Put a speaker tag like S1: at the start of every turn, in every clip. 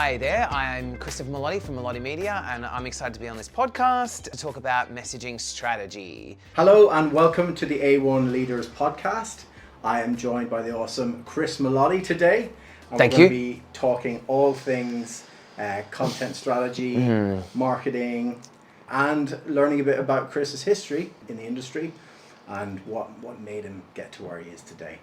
S1: Hey there, I'm Christopher Melotti from Melotti Media, and I'm excited to be on this podcast to talk about messaging strategy.
S2: Hello and welcome to the A1 Leaders podcast. I am joined by the awesome Chris Melotti today. And
S1: Thank
S2: we're going
S1: you.
S2: to be talking all things content strategy, marketing, and learning a bit about Chris's history in the industry and what made him get to where he is today.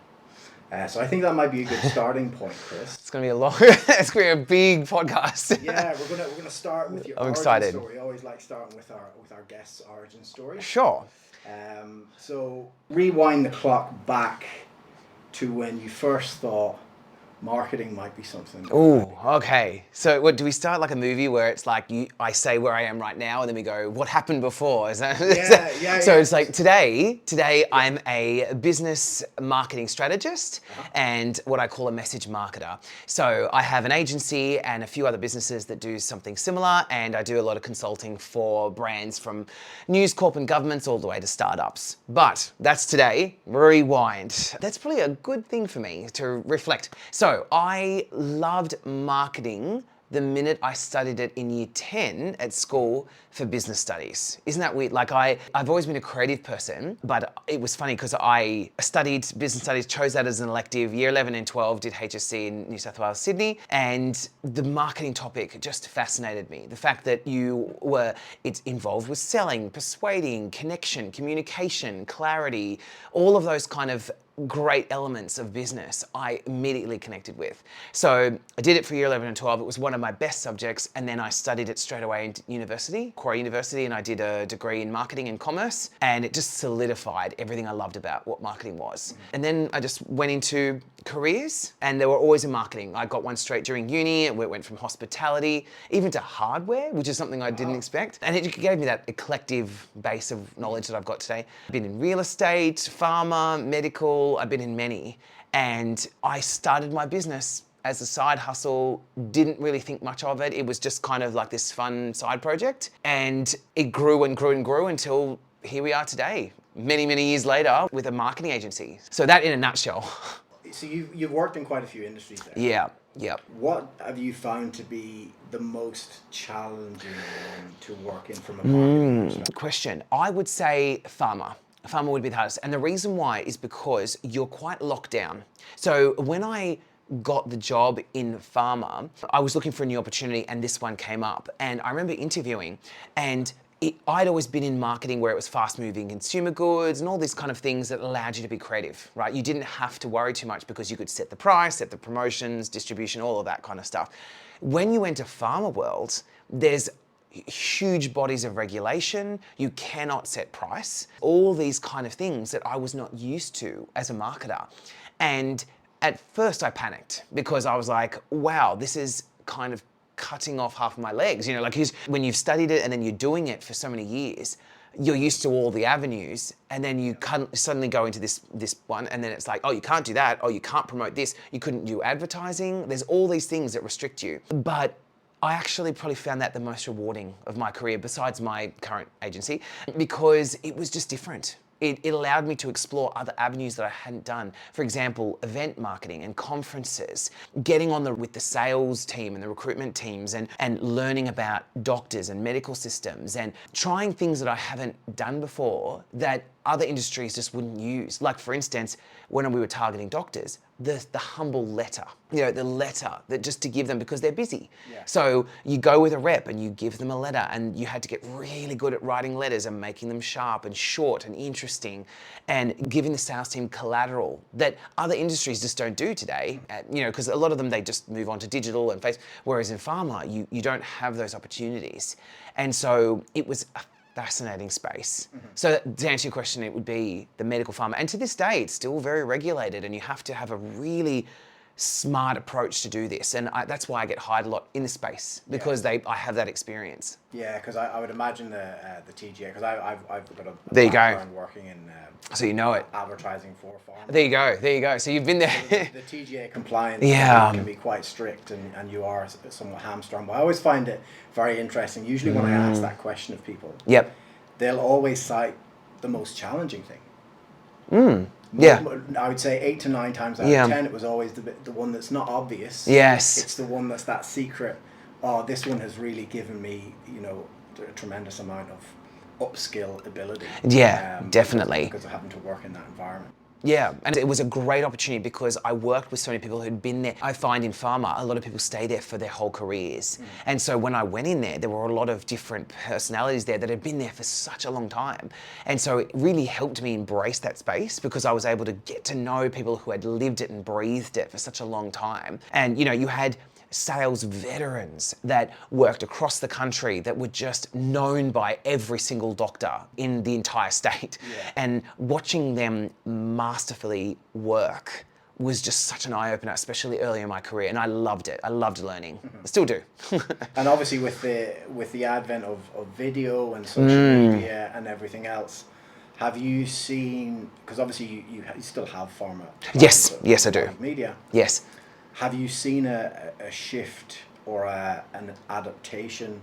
S2: So I think that might be a good starting point, Chris.
S1: It's going to be a long, it's going to be a big podcast.
S2: Yeah, we're gonna start with your
S1: I'm
S2: origin
S1: excited.
S2: story. I always like starting with our guests' origin story.
S1: Sure.
S2: So rewind the clock back to when you first thought marketing might be something.
S1: Ooh, okay. So what, do we start like a movie where it's like I say where I am right now and then we go, what happened before? Is that,
S2: Yeah.
S1: So it's like today I'm a business marketing strategist and what I call a message marketer. So I have an agency and a few other businesses that do something similar, and I do a lot of consulting for brands from News Corp and governments all the way to startups. But that's today. Rewind. That's probably a good thing for me to reflect. So I loved marketing the minute I studied it in year 10 at school for business studies. Isn't that weird? Like I've always been a creative person, but it was funny because I studied business studies, chose that as an elective. Year 11 and 12 did HSC in New South Wales, Sydney, and the marketing topic just fascinated me. The fact that it's involved with selling, persuading, connection, communication, clarity, all of those kind of great elements of business I immediately connected with. So I did it for year 11 and 12. It was one of my best subjects, and then I studied it straight away in university, Quarry University, and I did a degree in marketing and commerce, and it just solidified everything I loved about what marketing was. And then I just went into careers, and they were always in marketing. I got one straight during uni, and it went from hospitality even to hardware, which is something I didn't expect. And it gave me that eclectic base of knowledge that I've got today. I've been in real estate, pharma, medical, I've been in many, and I started my business as a side hustle, didn't really think much of it. It was just kind of like this fun side project, and it grew and grew and grew until here we are today, many, many years later with a marketing agency. So that in a nutshell.
S2: So you've worked in quite a few industries there.
S1: Yeah.
S2: What have you found to be the most challenging one to work in from a marketing perspective?
S1: Question. I would say pharma. Pharma would be the hardest. And the reason why is because you're quite locked down. So when I got the job in pharma, I was looking for a new opportunity and this one came up. And I remember interviewing, and I'd always been in marketing where it was fast-moving consumer goods and all these kind of things that allowed you to be creative, right? You didn't have to worry too much because you could set the price, set the promotions, distribution, all of that kind of stuff. When you enter pharma world, there's huge bodies of regulation, you cannot set price, all these kind of things that I was not used to as a marketer. And at first I panicked because I was like, wow, this is kind of cutting off half of my legs. You know, like when you've studied it and then you're doing it for so many years, you're used to all the avenues, and then you suddenly go into this one, and then it's like, oh, you can't do that, oh, you can't promote this, you couldn't do advertising, there's all these things that restrict you. But I actually probably found that the most rewarding of my career besides my current agency, because it was just different. It allowed me to explore other avenues that I hadn't done. For example, event marketing and conferences, getting on with the sales team and the recruitment teams, and learning about doctors and medical systems, and trying things that I haven't done before that other industries just wouldn't use. Like, for instance, when we were targeting doctors, the humble letter, the letter that just to give them because they're busy.
S2: Yeah.
S1: So you go with a rep and you give them a letter, and you had to get really good at writing letters and making them sharp and short and interesting, and giving the sales team collateral that other industries just don't do today. Because a lot of them, they just move on to digital and face, whereas in pharma, you don't have those opportunities. And so it was a fascinating space. So to answer your question, it would be the medical pharma. And to this day, it's still very regulated, and you have to have a really smart approach to do this. And that's why I get hired a lot in the space, because I have that experience.
S2: Yeah, because I would imagine the TGA, because I've got a
S1: There you go.
S2: background working in
S1: So you know it.
S2: advertising for pharma.
S1: There you go. So you've been there.
S2: The TGA compliance
S1: Yeah.
S2: can be quite strict, and you are somewhat hamstrung. But I always find it very interesting. Usually when I ask that question of people,
S1: Yep.
S2: they'll always cite the most challenging thing.
S1: Yeah.
S2: I would say 8 to 9 times out
S1: Yeah.
S2: of 10, it was always the one that's not obvious.
S1: Yes.
S2: It's the one that's that secret oh, this one has really given me, you know, a tremendous amount of upskill ability.
S1: Yeah, definitely.
S2: Because of having to work in that environment.
S1: Yeah, and it was a great opportunity because I worked with so many people who'd been there. I find in pharma, a lot of people stay there for their whole careers. And so when I went in there were a lot of different personalities there that had been there for such a long time. And so it really helped me embrace that space because I was able to get to know people who had lived it and breathed it for such a long time. And, you know, you had sales veterans that worked across the country that were just known by every single doctor in the entire state.
S2: Yeah.
S1: And watching them masterfully work was just such an eye-opener, especially early in my career, and I loved it. I loved learning. I still do.
S2: And obviously with the advent of video and social media and everything else, have you seen, because obviously you still have pharma.
S1: Yes, yes I do.
S2: Media.
S1: Yes.
S2: Have you seen a shift or an adaptation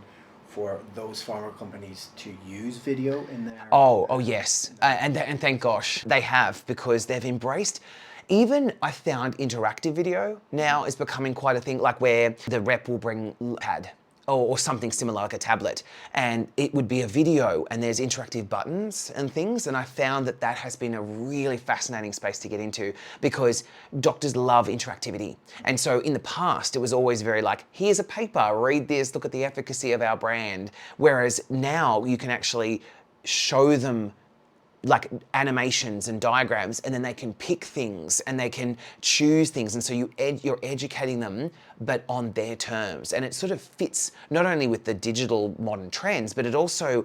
S2: for those pharma companies to use video in their...
S1: Oh yes, and thank gosh they have, because they've embraced. Even I found interactive video now is becoming quite a thing, like where the rep will bring a pad or something similar, like a tablet, and it would be a video and there's interactive buttons and things, and I found that has been a really fascinating space to get into because doctors love interactivity. And so in the past, it was always very like, here's a paper, read this, look at the efficacy of our brand, whereas now you can actually show them like animations and diagrams, and then they can pick things and they can choose things, and so you're educating them but on their terms, and it sort of fits not only with the digital modern trends, but it also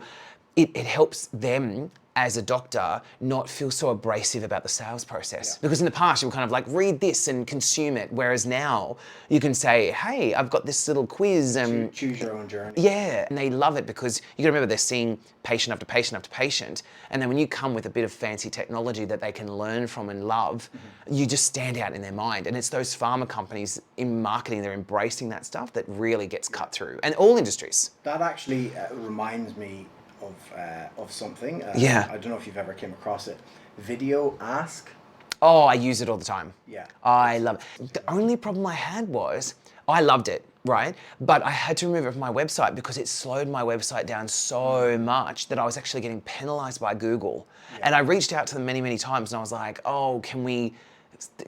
S1: it helps them as a doctor not feel so abrasive about the sales process. Because in the past you were kind of like, read this and consume it, whereas now you can say, hey, I've got this little quiz and
S2: choose your own journey.
S1: Yeah, and they love it because you gotta remember they're seeing patient after patient after patient, and then when you come with a bit of fancy technology that they can learn from and love, you just stand out in their mind. And it's those pharma companies in marketing, they're embracing that stuff that really gets cut through, and all industries.
S2: That actually reminds me of something.
S1: Yeah.
S2: I don't know if you've ever came across it. Video Ask.
S1: Oh, I use it all the time.
S2: Yeah.
S1: I love it. The only problem I had was, I loved it, right? But I had to remove it from my website because it slowed my website down so much that I was actually getting penalized by Google. And I reached out to them many, many times and I was like, oh,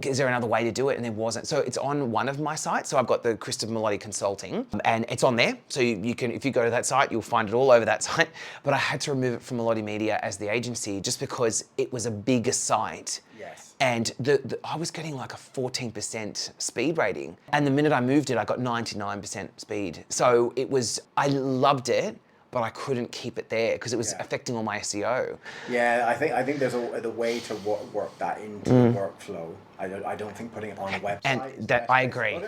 S1: is there another way to do it? And there wasn't. So it's on one of my sites. So I've got the Christopher Melotti Consulting, and it's on there. So you can, if you go to that site, you'll find it all over that site. But I had to remove it from Melotti Media as the agency just because it was a bigger site.
S2: Yes.
S1: And I was getting like a 14% speed rating. And the minute I moved it, I got 99% speed. So I loved it, but I couldn't keep it there because it was affecting all my SEO.
S2: Yeah, I think there's the way to work that into the workflow. I don't think putting it on a website.
S1: And that I agree.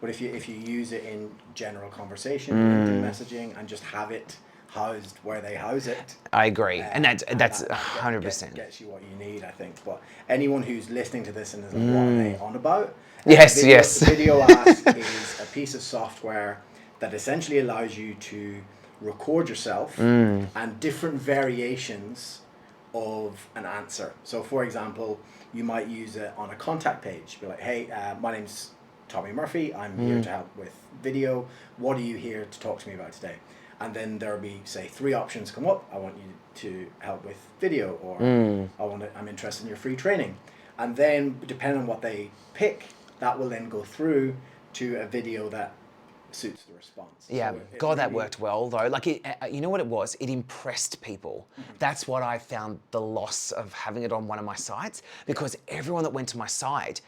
S2: But if you use it in general conversation, LinkedIn messaging, and just have it housed where they house it.
S1: I agree, and that's 100%.
S2: Gets you what you need, I think. But anyone who's listening to this and is like, what are they on about?
S1: Yes,
S2: Video Ask is a piece of software that essentially allows you to record yourself and different variations of an answer. So for example, you might use it on a contact page. Be like, hey, my name's Tommy Murphy. I'm here to help with video. What are you here to talk to me about today? And then there'll be, say, 3 options come up. I want you to help with video, or I'm interested in your free training. And then depending on what they pick, that will then go through to a video that suits the response.
S1: Yeah,
S2: So
S1: God, that worked well though. Like, you know what it was? It impressed people. That's what I found the loss of having it on one of my sites, because everyone that went to my site,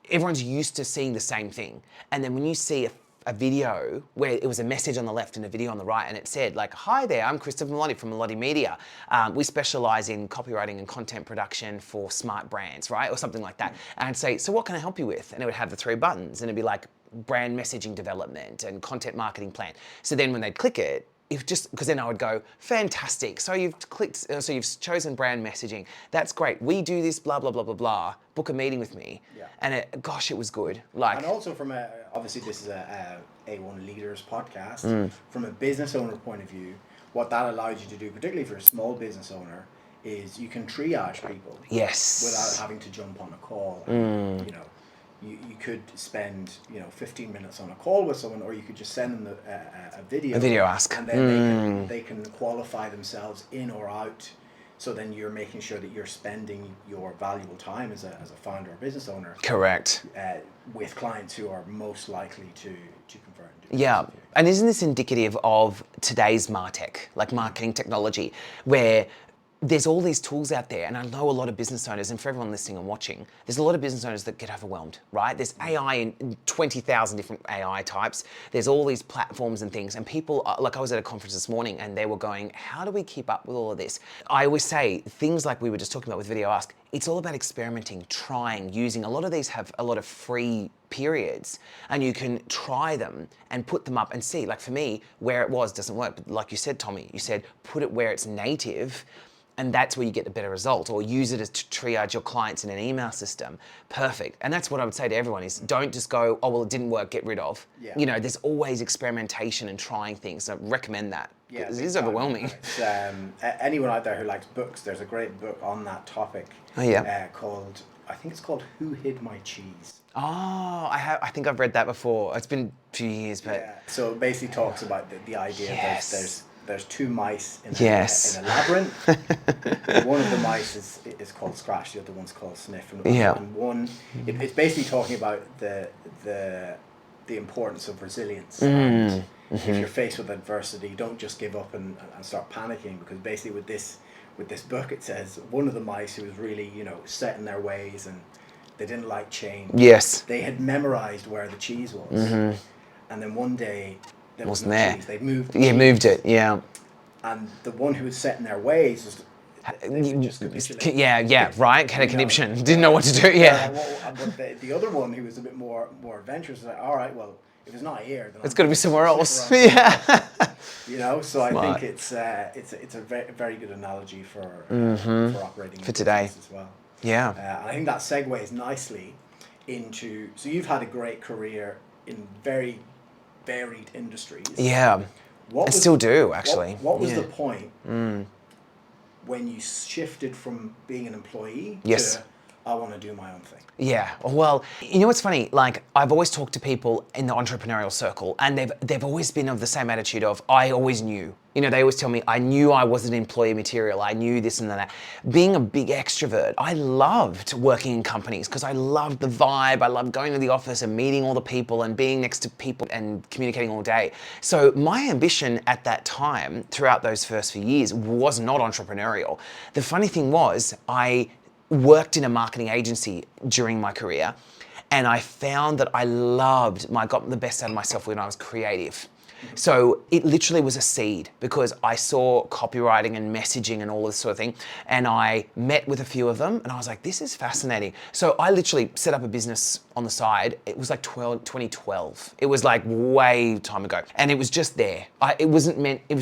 S1: everyone's used to seeing the same thing. And then when you see a video where it was a message on the left and a video on the right, and it said like, hi there, I'm Christopher Melotti from Melotti Media. We specialize in copywriting and content production for smart brands, right? Or something like that. And I'd say, so what can I help you with? And it would have the 3 buttons, and it'd be like brand messaging development and content marketing plan. So then when they'd click it, because then I would go, fantastic. So you've clicked, so you've chosen brand messaging. That's great. We do this, blah, blah, blah, blah, blah. Book a meeting with me. Yeah. And gosh, it was good. Like,
S2: and also from obviously this is a A1 Leaders podcast. From a business owner point of view, what that allows you to do, particularly if you're a small business owner, is you can triage people.
S1: Yes.
S2: Without having to jump on a call. And, you could spend 15 minutes on a call with someone, or you could just send them a video.
S1: A video ask.
S2: And then they can qualify themselves in or out. So then you're making sure that you're spending your valuable time as a founder or business owner.
S1: Correct.
S2: With clients who are most likely to convert.
S1: Yeah, and isn't this indicative of today's MarTech, like marketing technology, where there's all these tools out there, and I know a lot of business owners, and for everyone listening and watching, there's a lot of business owners that get overwhelmed, right? There's AI in 20,000 different AI types. There's all these platforms and things, and people, like I was at a conference this morning, and they were going, how do we keep up with all of this? I always say, things like we were just talking about with Video Ask, it's all about experimenting, trying, using. A lot of these have a lot of free periods, and you can try them and put them up and see. Like for me, where it was doesn't work, but like you said, Tommy, you said, put it where it's native, and that's where you get the better result, or use it as to triage your clients in an email system. Perfect. And that's what I would say to everyone is, don't just go, oh, well, it didn't work, get rid of.
S2: Yeah.
S1: There's always experimentation and trying things. So I recommend that.
S2: Yeah,
S1: It is overwhelming.
S2: It's, anyone out there who likes books, there's a great book on that topic.
S1: Oh, yeah.
S2: I think it's called Who Hid My Cheese?
S1: Oh, I think I've read that before. It's been a few years, but...
S2: Yeah. So it basically talks about the idea there's two mice in
S1: Yes.
S2: a labyrinth. One of the mice is called Scratch, the other one's called Sniff. And one, it's basically talking about the importance of resilience. And if you're faced with adversity, don't just give up and start panicking, because basically with this book it says one of the mice who was really set in their ways and they didn't like change.
S1: Yes.
S2: They had memorized where the cheese was, and then one day. There
S1: Wasn't there.
S2: Cheese. They'd moved.
S1: Moved it. Yeah.
S2: And the one who was set in their ways was just capitulated.
S1: Yeah. Right. Had a conniption. Didn't know what to do. Yeah.
S2: But the other one who was a bit more adventurous was like, all right, well, if it's not here, then
S1: It's got to be somewhere else. Yeah.
S2: So I
S1: Smart.
S2: think it's a very good analogy for operating
S1: For today
S2: as well.
S1: Yeah.
S2: And I think that segues nicely into. So you've had a great career in very varied industries.
S1: Yeah. I still do, actually.
S2: What was the point when you shifted from being an employee to I want to do my own thing?
S1: Yeah. Well, what's funny? Like, I've always talked to people in the entrepreneurial circle, and they've always been of the same attitude of, I always knew. They always tell me, I knew I wasn't employee material. I knew this and that. Being a big extrovert, I loved working in companies because I loved the vibe. I loved going to the office and meeting all the people and being next to people and communicating all day. So my ambition at that time, throughout those first few years, was not entrepreneurial. The funny thing was, I worked in a marketing agency during my career, and I found that I got the best out of myself when I was creative. So it literally was a seed, because I saw copywriting and messaging and all this sort of thing, and I met with a few of them, and I was like, this is fascinating. So I literally set up a business on the side. It was like 2012. It was like way time ago, and it was just there. It was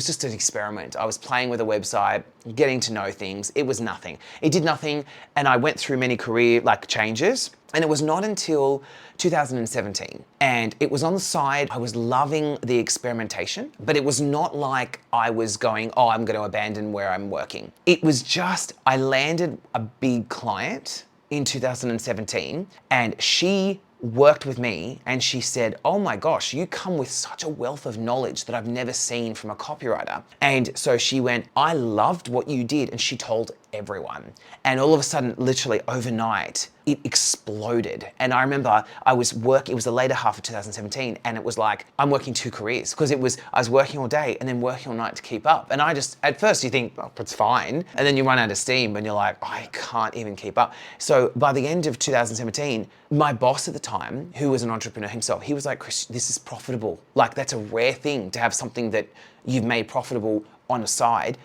S1: just an experiment. I was playing with a website, getting to know things. It was nothing. It did nothing, and I went through many career changes. And it was not until 2017, and it was on the side. I was loving the experimentation, but it was not like I was going, oh, I'm going to abandon where I'm working. It was just, I landed a big client in 2017, and she worked with me, and she said, oh my gosh, you come with such a wealth of knowledge that I've never seen from a copywriter. And so she went, I loved what you did, and she told everyone. And all of a sudden, literally overnight, it exploded. And I remember it was the later half of 2017, and it was like, I'm working two careers, because I was working all day and then working all night to keep up. And at first you think, oh, it's fine. And then you run out of steam and you're like, I can't even keep up. So by the end of 2017, my boss at the time, who was an entrepreneur himself, he was like, Chris, this is profitable. Like, that's a rare thing to have something that you've made profitable on the side.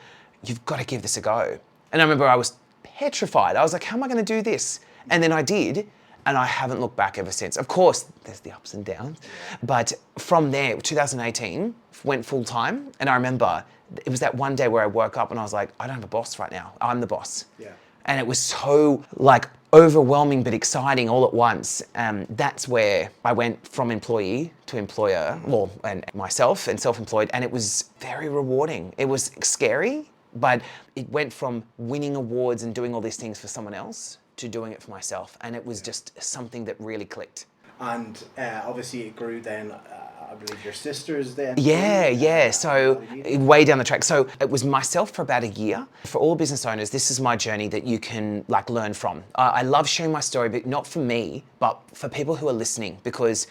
S1: You've got to give this a go. And I remember I was petrified. I was like, how am I going to do this? And then I did, and I haven't looked back ever since. Of course, there's the ups and downs. But from there, 2018, went full time. And I remember it was that one day where I woke up and I was like, I don't have a boss right now. I'm the boss. Yeah. And it was so overwhelming but exciting all at once. That's where I went from employee to employer, and myself and self-employed. And it was very rewarding. It was scary, but it went from winning awards and doing all these things for someone else to doing it for myself. And it was just something that really clicked.
S2: And obviously it grew then, I believe your sisters then.
S1: Yeah. So
S2: Melotti.
S1: way down the track. So it was myself for about a year. For all business owners, this is my journey that you can like learn from. I love sharing my story, but not for me, but for people who are listening, because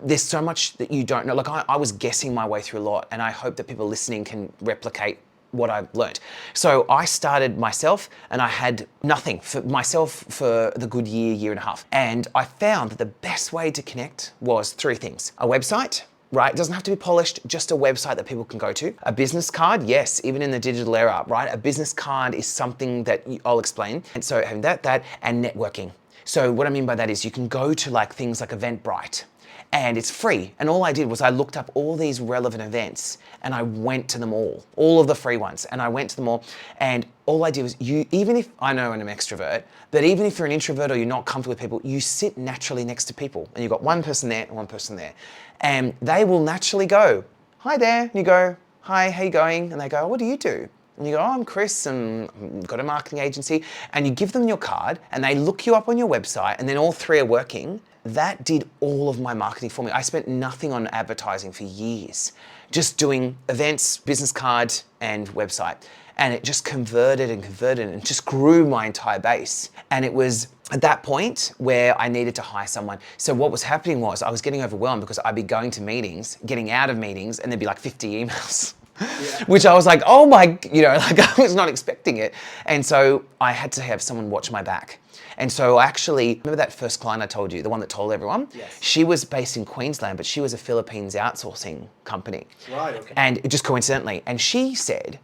S1: there's so much that you don't know. Like I was guessing my way through a lot, and I hope that people listening can replicate what I've learned. So I started myself, and I had nothing for myself for the good year and a half. And I found that the best way to connect was 3 things. A website, right? It doesn't have to be polished, just a website that people can go to. A business card, yes, even in the digital era, right? A business card is something that I'll explain. And so having that, and networking. So what I mean by that is you can go to like things like Eventbrite, and it's free. And all I did was I looked up all these relevant events and I went to them all of the free ones. And I went to them all. And all I did was even if I know I'm an extrovert, but even if you're an introvert or you're not comfortable with people, you sit naturally next to people. And you've got one person there and one person there. And they will naturally go, hi there. And you go, hi, how you going? And they go, what do you do? And you go, oh, I'm Chris and I've got a marketing agency. And you give them your card and they look you up on your website and then all 3 are working. That did all of my marketing for me. I spent nothing on advertising for years, just doing events, business card, and website. And it just converted and just grew my entire base. And it was at that point where I needed to hire someone. So what was happening was I was getting overwhelmed because I'd be going to meetings, getting out of meetings, and there'd be like 50 emails. Yeah. Which I was like, oh my, like I was not expecting it. And so I had to have someone watch my back. And so actually, remember that first client I told you, the one that told everyone?
S2: Yes.
S1: She was based in Queensland, but she was a Philippines outsourcing company.
S2: Right, okay.
S1: And just coincidentally, and she said,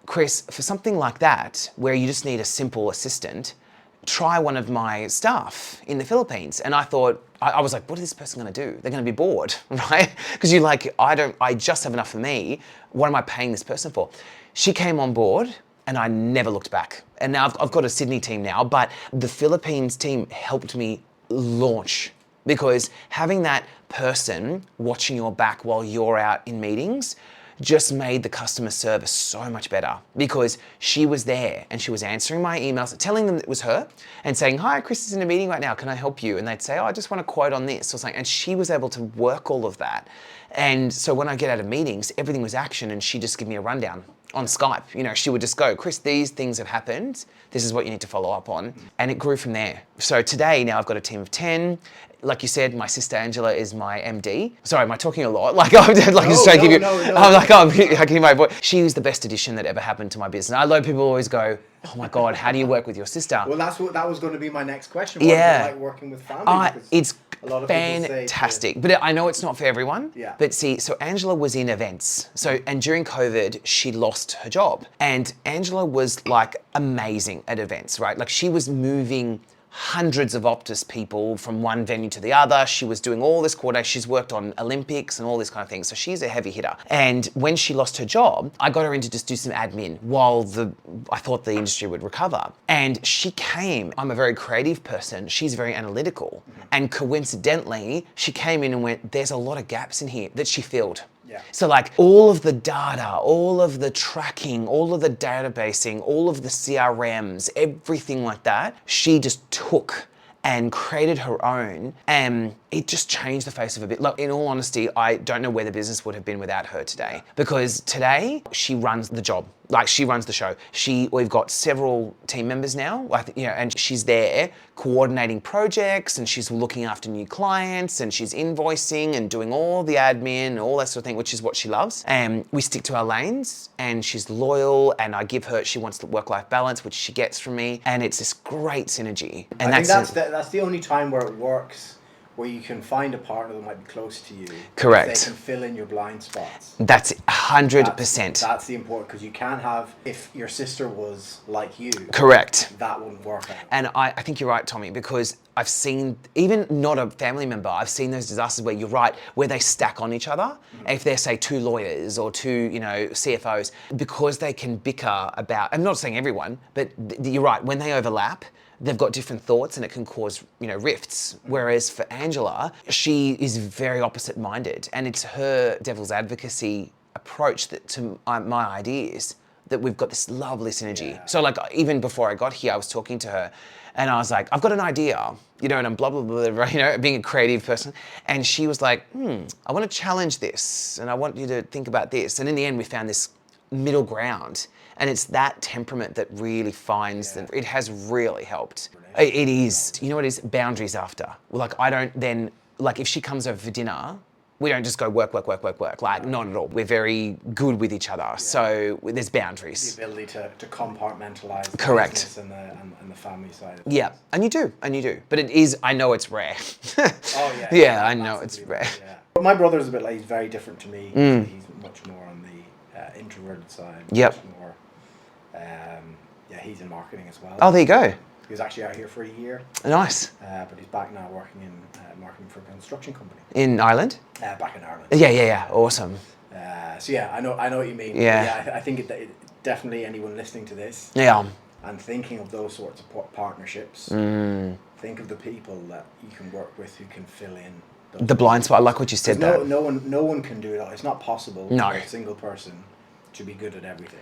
S1: Chris, for something like that, where you just need a simple assistant, try one of my staff in the Philippines. And I thought, I was like, what is this person gonna do? They're gonna be bored, right? Because you're like, I just have enough for me. What am I paying this person for? She came on board and I never looked back. And now I've got a Sydney team now, but the Philippines team helped me launch, because having that person watching your back while you're out in meetings just made the customer service so much better, because she was there and she was answering my emails, telling them it was her and saying, hi, Chris is in a meeting right now, can I help you? And they'd say, oh, I just want a quote on this or something. And she was able to work all of that. And so when I get out of meetings, everything was action, and she just give me a rundown on Skype. She would just go, Chris, these things have happened. This is what you need to follow up on. And it grew from there. So today, now I've got a team of 10. Like you said, my sister Angela is my MD. Sorry, am I talking a lot? Like I'm just trying to give you. No. I'm like, oh, I can hear my voice. She was the best addition that ever happened to my business. I know people always go, oh my God, how do you work with your sister?
S2: Well, that was going to be my next question.
S1: Yeah.
S2: What is it like working with family?
S1: It's
S2: a lot of
S1: fantastic, but I know it's not for everyone.
S2: Yeah.
S1: But see, so Angela was in events. And during COVID, she lost her job. And Angela was like amazing at events, right? Like she was moving hundreds of Optus people from one venue to the other. She was doing all this coordination. She's worked on Olympics and all this kind of thing. So she's a heavy hitter. And when she lost her job, I got her in to just do some admin while I thought the industry would recover. And she came, I'm a very creative person. She's very analytical. And coincidentally, she came in and went, there's a lot of gaps in here that she filled.
S2: Yeah.
S1: So like all of the data, all of the tracking, all of the databasing, all of the CRMs, everything like that, she just took and created her own, and it just changed the face of a bit. Look, in all honesty, I don't know where the business would have been without her today, because today she runs the job. Like she runs the show. We've got several team members now, and she's there coordinating projects, and she's looking after new clients, and she's invoicing and doing all the admin and all that sort of thing, which is what she loves. And we stick to our lanes, and she's loyal, and she wants the work-life balance, which she gets from me, and it's this great synergy. And
S2: I think that's the only time where it works, where you can find a partner that might be close to you.
S1: Correct.
S2: They can fill in your blind spots.
S1: That's 100%.
S2: That's the important, because you can't have, if your sister was like you.
S1: Correct.
S2: That wouldn't work out.
S1: And I think you're right, Tommy, because I've seen, even not a family member, I've seen those disasters where you're right, where they stack on each other. Mm-hmm. If they're, say, 2 lawyers or 2, CFOs, because they can bicker about, I'm not saying everyone, but you're right, when they overlap, they've got different thoughts and it can cause, rifts. Whereas for Angela, she is very opposite minded, and it's her devil's advocacy approach that to my ideas that we've got this lovely synergy.
S2: Yeah.
S1: So like even before I got here, I was talking to her and I was like, I've got an idea, you know, and I'm blah, blah, blah, blah, you know, being a creative person. And she was like, I want to challenge this and I want you to think about this. And in the end, we found this middle ground. And it's that temperament that really finds that it has really helped. It is, you know what it is? Boundaries after. Like I don't then, like if she comes over for dinner, we don't just go work, work, work, work, work. Like not at all. We're very good with each other. So there's boundaries.
S2: The ability to compartmentalize the
S1: Correct.
S2: business and the family side.
S1: Yeah, and you do. But it is, I know it's rare.
S2: Oh yeah.
S1: Yeah, I know it's
S2: massively
S1: rare.
S2: Yeah. But my brother's a bit like, he's very different to me. He's much more on the introverted side.
S1: Yep.
S2: Much more, yeah, he's in marketing as well.
S1: Oh, there you go.
S2: He was actually out here for a year,
S1: Nice.
S2: but he's back now working in marketing for a construction company.
S1: In Ireland?
S2: Back in Ireland.
S1: Yeah. Awesome.
S2: So yeah, I know what you mean.
S1: Yeah.
S2: I think it definitely anyone listening to this
S1: Yeah.
S2: and thinking of those sorts of partnerships, think of the people that you can work with who can fill in those
S1: The blind spot. I like what you said there.
S2: no one can do it all. It's not possible
S1: No.
S2: for a single person to be good at everything.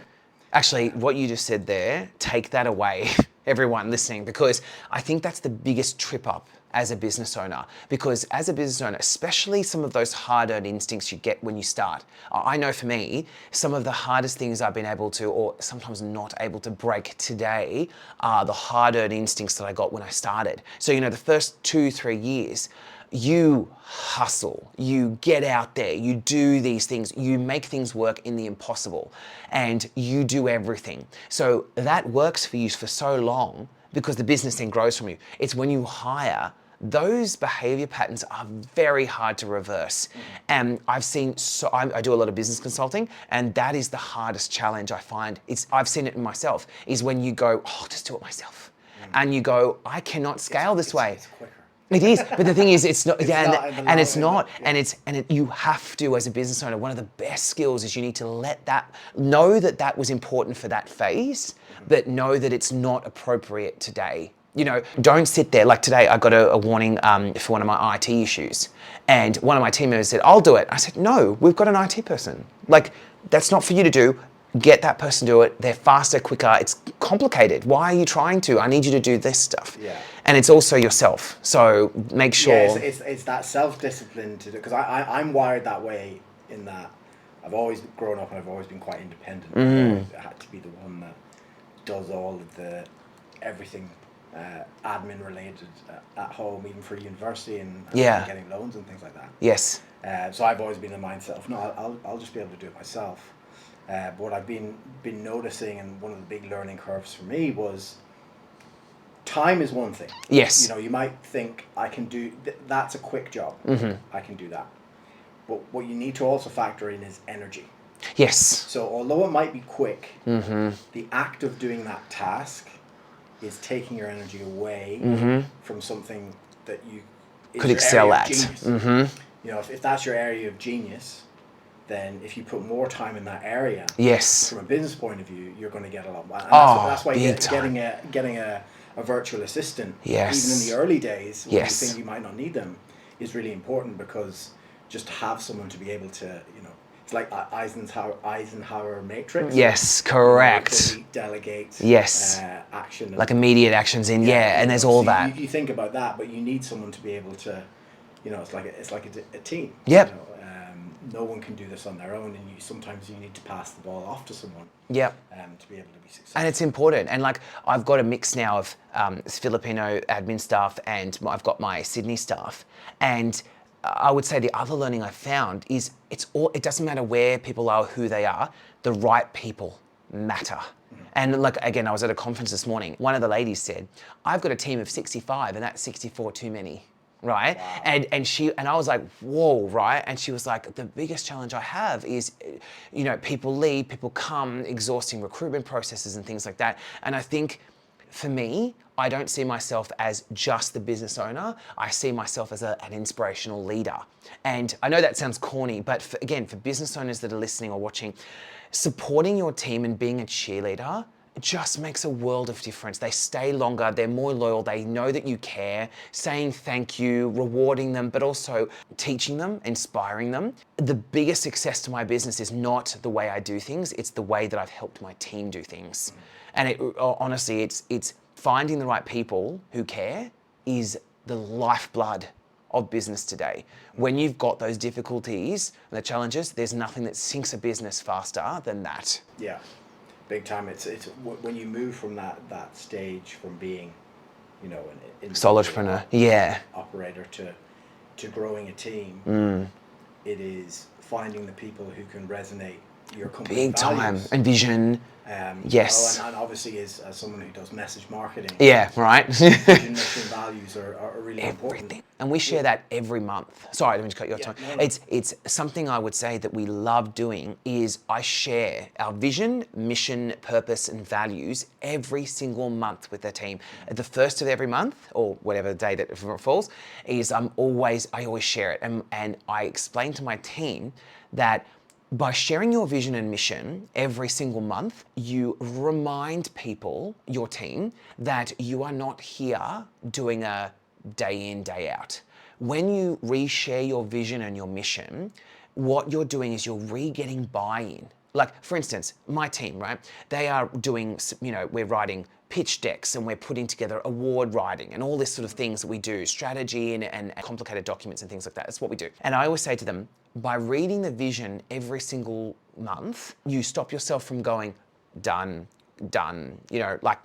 S1: Actually, what you just said there, take that away, everyone listening, because I think that's the biggest trip up as a business owner. Because as a business owner, especially some of those hard-earned instincts you get when you start. I know for me, some of the hardest things I've been able to, or sometimes not able to break today, are the hard-earned instincts that I got when I started. So, you know, the first 2-3 years, you hustle, you get out there, you do these things, you make things work in the impossible, and you do everything. So that works for you for so long because the business then grows from you. It's when you hire, those behavior patterns are very hard to reverse. And I've seen, I do a lot of business consulting, and that is the hardest challenge I find. I've seen it in myself, is when you go, oh, I'll just do it myself. And you go, I cannot scale this way.
S2: It's quicker.
S1: It is, but the thing is, it's not,
S2: It's
S1: yeah,
S2: not in the
S1: and it's
S2: long
S1: not,
S2: run, yeah.
S1: and you have to, as a business owner, one of the best skills is you need to let that, know that that was important for that phase, but know that it's not appropriate today. You know, don't sit there, like today I got a warning for one of my IT issues, and one of my team members said, I'll do it. I said, no, we've got an IT person. Like, that's not for you to do. Get that person to do it. They're faster, quicker. It's complicated. Why are you trying to? I need you to do this stuff.
S2: Yeah.
S1: And it's also yourself. So make sure.
S2: Yeah, it's that self-discipline to do, because I'm wired that way in that I've always grown up and I've always been quite independent. I had to be the one that does all of the everything admin related at home, even for university and getting loans and things like that.
S1: Yes.
S2: So I've always been in the mindset of, no, I'll just be able to do it myself. But what I've been noticing, and one of the big learning curves for me, was time is one thing.
S1: Yes.
S2: You know, you might think I can do that's a quick job. I can do that. But what you need to also factor in is energy.
S1: Yes.
S2: So although it might be quick, the act of doing that task is taking your energy away from something that you
S1: could excel at.
S2: You know, if that's your area of genius, then if you put more time in that area,
S1: yes,
S2: from a business point of view, you're going to get a lot more. And that's why getting a virtual assistant,
S1: yes,
S2: even in the early days, when
S1: yes,
S2: you think you might not need them, is really important, because just to have someone to be able to, you know, it's like Eisenhower matrix.
S1: Yes, correct.
S2: Delete, delegate.
S1: Yes.
S2: Action.
S1: Like immediate actions in, and there's all that.
S2: You think about that, but you need someone to be able to, you know, it's like a team.
S1: Yep.
S2: You know, no one can do this on their own, and sometimes you need to pass the ball off to someone.
S1: Yep.
S2: To be able to be successful.
S1: And it's important. And like, I've got a mix now of Filipino admin staff, and I've got my Sydney staff. And I would say the other learning I found is it doesn't matter where people are, who they are, the right people matter. And like, again, I was at a conference this morning. One of the ladies said, I've got a team of 65 and that's 64 too many. Right. Wow. And I was like, whoa, right. And she was like, the biggest challenge I have is, you know, people leave, people come, exhausting recruitment processes and things like that. And I think for me, I don't see myself as just the business owner. I see myself as an inspirational leader. And I know that sounds corny, but for business owners that are listening or watching, supporting your team and being a cheerleader it just makes a world of difference. They stay longer, they're more loyal, they know that you care, saying thank you, rewarding them, but also teaching them, inspiring them. The biggest success to my business is not the way I do things, it's the way that I've helped my team do things. And honestly, it's finding the right people who care is the lifeblood of business today. When you've got those difficulties and the challenges, there's nothing that sinks a business faster than that.
S2: Yeah. Big time. It's when you move from that stage from being, you know, an
S1: Sole entrepreneur, yeah,
S2: operator to growing a team. It is finding the people who can resonate your company
S1: big
S2: values.
S1: time, and vision. Yes.
S2: And obviously as someone who does message marketing,
S1: Yeah, right.
S2: vision, mission, values are really important.
S1: Everything. And we share that every month. Sorry, I didn't mean to cut you off.
S2: Yeah, no.
S1: It's something I would say that we love doing is I share our vision, mission, purpose, and values every single month with the team. At the first of every month, or whatever day that falls, is I always share it. And I explain to my team that by sharing your vision and mission every single month, you remind people, your team, that you are not here doing a day in, day out. When you reshare your vision and your mission, what you're doing is you're re-getting buy-in. Like, for instance, my team, right? They are doing, you know, we're writing pitch decks and we're putting together award writing and all this sort of things that we do, strategy and complicated documents and things like that. That's what we do. And I always say to them, by reading the vision every single month, you stop yourself from going, done, you know, like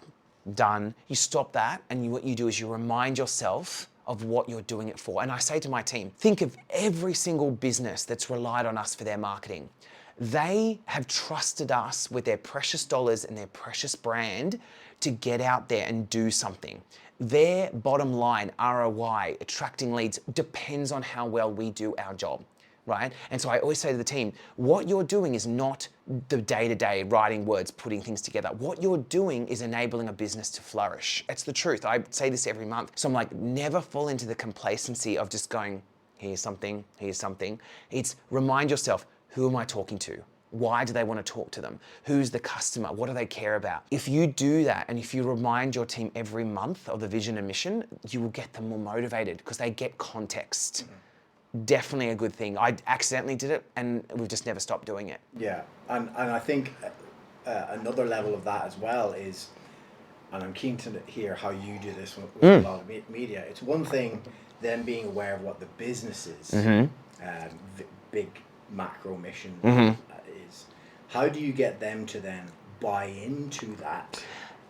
S1: done. You stop that and what you do is you remind yourself of what you're doing it for. And I say to my team, think of every single business that's relied on us for their marketing. They have trusted us with their precious dollars and their precious brand to get out there and do something. Their bottom line, ROI, attracting leads, depends on how well we do our job, right? And so I always say to the team, what you're doing is not the day-to-day writing words, putting things together. What you're doing is enabling a business to flourish. It's the truth. I say this every month. So I'm like, never fall into the complacency of just going, here's something, here's something. It's remind yourself, who am I talking to? Why do they want to talk to them? Who's the customer? What do they care about? If you do that and if you remind your team every month of the vision and mission, you will get them more motivated because they get context. Definitely a good thing. I accidentally did it and we've just never stopped doing it.
S2: Yeah, and I think another level of that as well is, and I'm keen to hear how you do this with a lot of media. It's one thing them being aware of what the business is, big macro mission is. How do you get them to then buy into that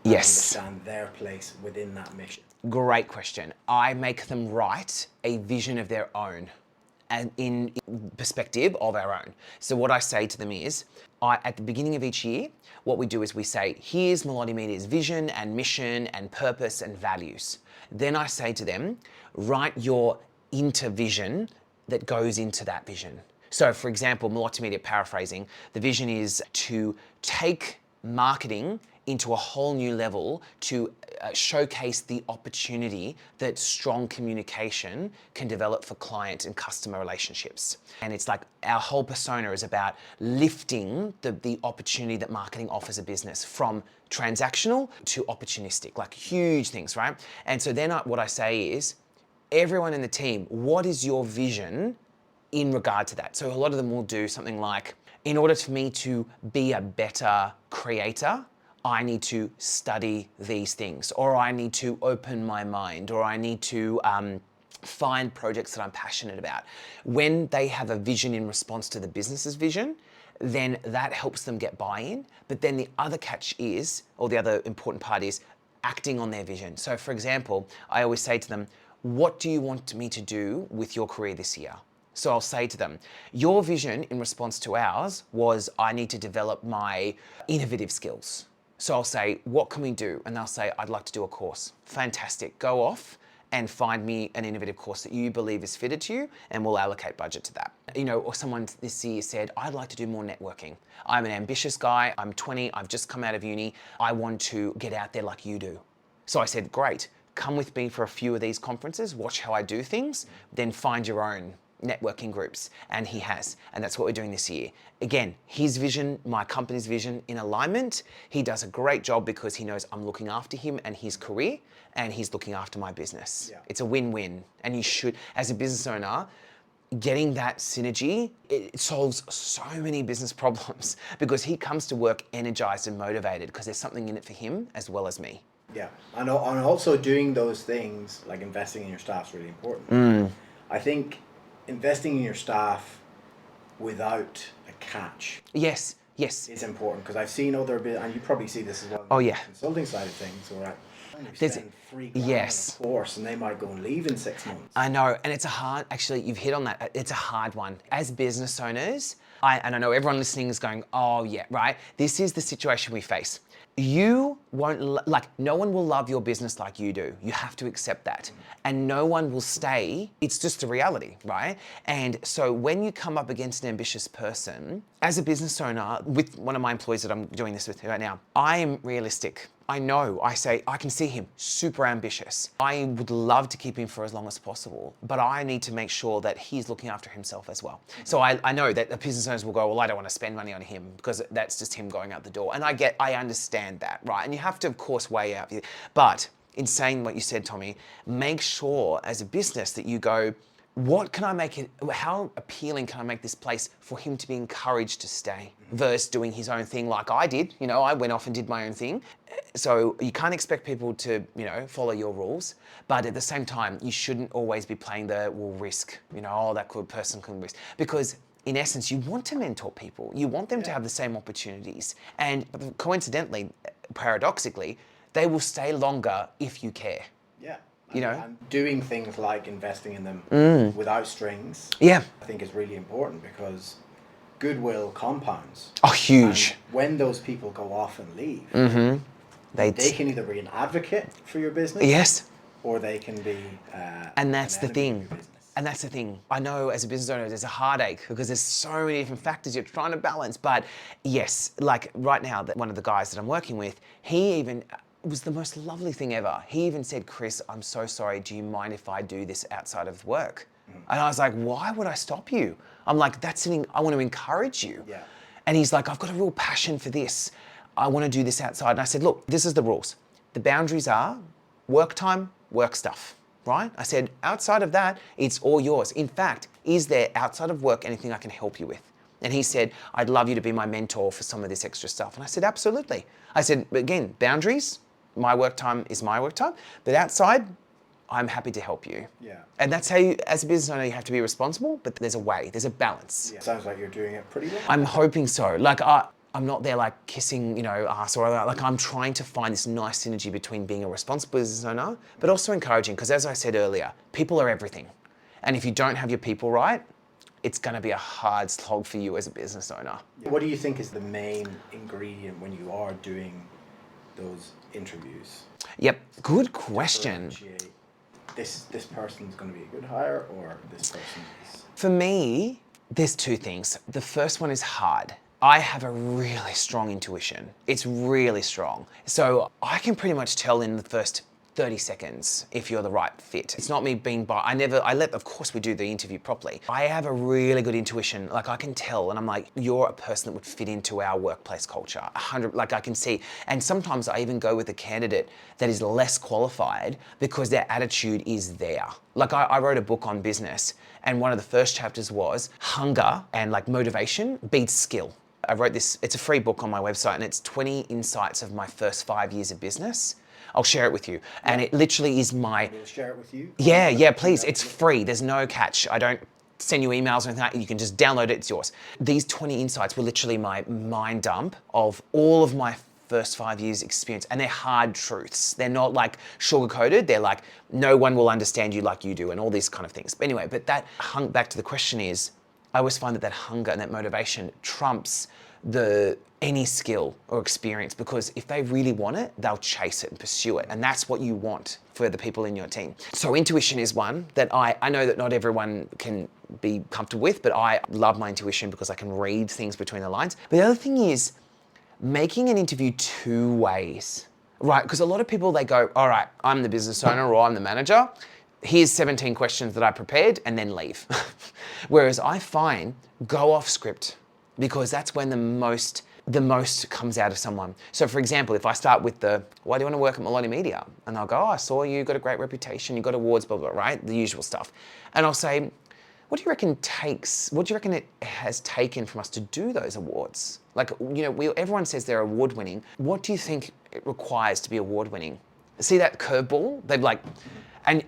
S2: and understand their place within that mission?
S1: Great question. I make them write a vision of their own and in perspective of our own. So what I say to them is, at the beginning of each year, what we do is we say, here's Melotti Media's vision and mission and purpose and values. Then I say to them, write your intervision that goes into that vision. So for example, Melotti Media, paraphrasing, the vision is to take marketing into a whole new level to showcase the opportunity that strong communication can develop for client and customer relationships. And it's like our whole persona is about lifting the opportunity that marketing offers a business from transactional to opportunistic, like huge things, right? And so then what I say is, everyone in the team, what is your vision in regard to that? So a lot of them will do something like, in order for me to be a better creator, I need to study these things, or I need to open my mind, or I need to find projects that I'm passionate about. When they have a vision in response to the business's vision, then that helps them get buy-in. But then the other catch is, or the other important part is, acting on their vision. So for example, I always say to them, what do you want me to do with your career this year? So I'll say to them, your vision in response to ours was, I need to develop my innovative skills. So I'll say, what can we do? And they'll say, I'd like to do a course. Fantastic. Go off and find me an innovative course that you believe is fitted to you, and we'll allocate budget to that. You know, or someone this year said, I'd like to do more networking. I'm an ambitious guy. I'm 20. I've just come out of uni. I want to get out there like you do. So I said, great. Come with me for a few of these conferences. Watch how I do things. Then find your own networking groups, and he has, and that's what we're doing this year. Again, his vision, my company's vision in alignment. He does a great job because he knows I'm looking after him and his career, and he's looking after my business.
S2: Yeah.
S1: It's a win-win, and you should, as a business owner, getting that synergy, it solves so many business problems because he comes to work energized and motivated because there's something in it for him as well as me.
S2: Yeah, and also doing those things like investing in your staff is really important. I think investing in your staff without a catch
S1: Yes.
S2: is important, because I've seen other and you probably see this as well.
S1: Oh, yeah.
S2: Consulting side of things, where
S1: There's-
S2: spend $3,000
S1: yes.
S2: on a course and they might go and leave in 6 months.
S1: I know, and it's a hard, actually, you've hit on that. It's a hard one. As business owners, and I know everyone listening is going, oh yeah, right? This is the situation we face. You won't, no one will love your business like you do. You have to accept that. And no one will stay. It's just a reality, right? And so when you come up against an ambitious person, as a business owner, with one of my employees that I'm doing this with right now, I am realistic. I know, I can see him, super ambitious. I would love to keep him for as long as possible, but I need to make sure that he's looking after himself as well. So I know that the business owners will go, well, I don't want to spend money on him because that's just him going out the door. And I understand that, right? And you have to, of course, weigh out. But in saying what you said, Tommy, make sure as a business that you go, what can I make it, how appealing can I make this place for him to be encouraged to stay versus doing his own thing like I did. You know, I went off and did my own thing. So you can't expect people to, follow your rules, but at the same time, you shouldn't always be playing the, risk, that person can risk. Because in essence, you want to mentor people. You want them to have the same opportunities. And coincidentally, paradoxically, they will stay longer if you care.
S2: Yeah.
S1: You know?
S2: And doing things like investing in them without strings,
S1: Yeah.
S2: I think is really important, because goodwill compounds.
S1: Oh, huge.
S2: And when those people go off and leave,
S1: They
S2: can either be an advocate for your business,
S1: Yes.
S2: or they can be
S1: And that's
S2: an
S1: the
S2: enemy of
S1: thing.
S2: your business.
S1: And that's the thing. I know as a business owner, there's a heartache because there's so many different factors you're trying to balance. But yes, like right now, that one of the guys that I'm working with, he even, it was the most lovely thing ever. He even said, Chris, I'm so sorry. Do you mind if I do this outside of work? And I was like, why would I stop you? I'm like, I want to encourage you.
S2: Yeah.
S1: And he's like, I've got a real passion for this. I want to do this outside. And I said, look, this is the rules. The boundaries are work time, work stuff, right? I said, outside of that, it's all yours. In fact, is there outside of work anything I can help you with? And he said, I'd love you to be my mentor for some of this extra stuff. And I said, absolutely. I said, again, boundaries, my work time is my work time, but outside, I'm happy to help you.
S2: Yeah.
S1: And that's how you, as a business owner, you have to be responsible, but there's a way, there's a balance.
S2: Yeah. Sounds like you're doing it pretty well.
S1: I'm hoping so. Like, I'm not there like kissing, ass or like I'm trying to find this nice synergy between being a responsible business owner, but also encouraging, because as I said earlier, people are everything. And if you don't have your people right, it's going to be a hard slog for you as a business owner.
S2: What do you think is the main ingredient when you are doing those interviews?
S1: Yep, good question.
S2: Differentiate, this person's going to be a good hire, or this person is...
S1: For me, there's two things. The first one is hard. I have a really strong intuition. It's really strong. So I can pretty much tell in the first 30 seconds if you're the right fit. It's not me being of course we do the interview properly. I have a really good intuition. Like I can tell, and I'm like, you're a person that would fit into our workplace culture. 100, like I can see. And sometimes I even go with a candidate that is less qualified because their attitude is there. Like I wrote a book on business, and one of the first chapters was hunger and like motivation beats skill. I wrote this, it's a free book on my website, and it's 20 insights of my first 5 years of business. I'll share it with you. And it literally is my...
S2: We'll share it with you?
S1: Yeah, please. It's free. There's no catch. I don't send you emails or anything like that. You can just download it. It's yours. These 20 insights were literally my mind dump of all of my first 5 years experience. And they're hard truths. They're not like sugar-coated. They're like, no one will understand you like you do, and all these kind of things. But anyway, that back to the question is, I always find that hunger and that motivation trumps any skill or experience, because if they really want it, they'll chase it and pursue it. And that's what you want for the people in your team. So intuition is one that I know that not everyone can be comfortable with, but I love my intuition because I can read things between the lines. But the other thing is making an interview two ways, right? Because a lot of people, they go, all right, I'm the business owner or I'm the manager. here's 17 questions that I prepared, and then leave. Whereas I find go off script, because that's when the most comes out of someone. So for example, if I start with why do you want to work at Melotti Media? And they'll go, oh, I saw you got a great reputation, you got awards, blah, blah, blah, right? The usual stuff. And I'll say, what do you reckon it has taken from us to do those awards? Like, everyone says they're award winning. What do you think it requires to be award winning? See that curveball? They're like, and